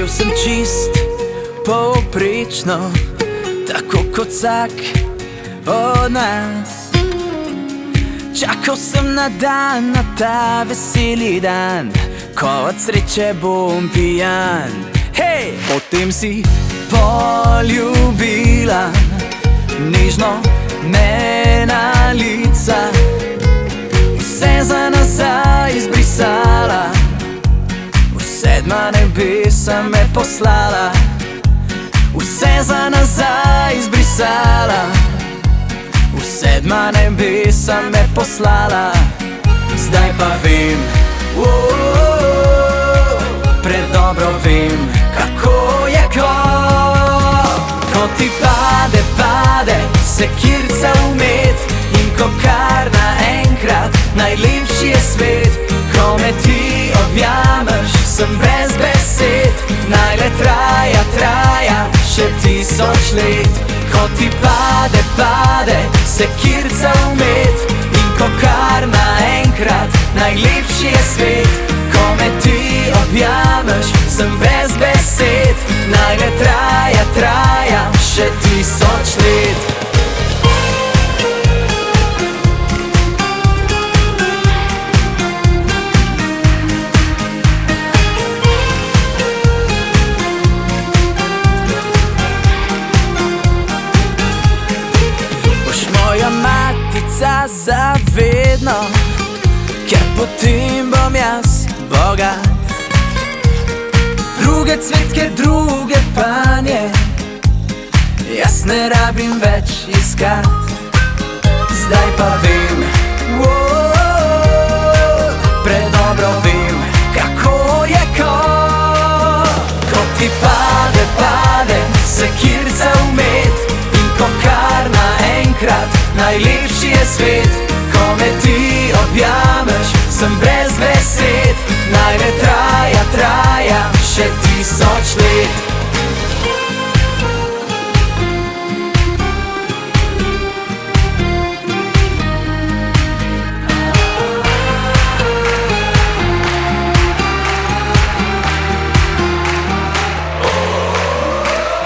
Živel sem čist, povprečno, tako kot vsak od nas. Čakal sem na dan, na ta veseli dan, ko od sreče bom pijan. Hej! Potem si poljubila nežno me na lica, vse za nazaj izbrisala, v sedma nebesa me poslala, vse za nazaj izbrisala, v sedma nebesa me poslala. Zdaj pa vem, predobro vem, kako je ko ti pade, pade sekirca vmet, in ko kar naenkrat najlepši je svet. Ko me ti objameš, sem brez besed, naj le traja, traja še 1000 let. Ko ti pade, pade sekirca vmet, in ko kar naenkrat najlepši je svet. Ko me ti objameš, sem brez besed, naj le traja, traja še 1000 let. Matica zavedno, ker potem bom jaz bogat. Druge cvetke, druge panje, jaz ne rabim več iskat. Zdaj pa vem, predobro vem, kako je ko ti pade, pade sekirca vmet, in ko kar naenkrat najlepši je svet. Ko me ti objameš, sem brez besed, naj le traja, traja še 1000 let.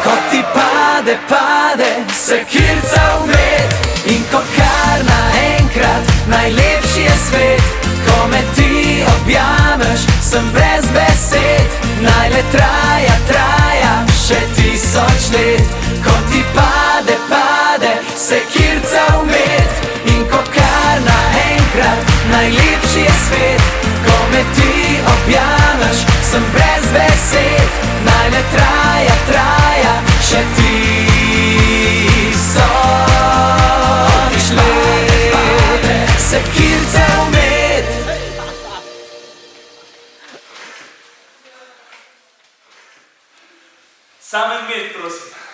Ko ti pade, pade sekirca vmet, in ko kar naenkrat najlepši je svet. Ko me ti objameš, sem brez besed, naj le traja, traja še 1000 let. Ko ti pade, pade sekirca vmet, in ko kar naenkrat najlepši je svet. Ko me ti objameš, sem brez besed, naj le traja, traja še 1000 let. Sekirca vmet. Samo med, prosim.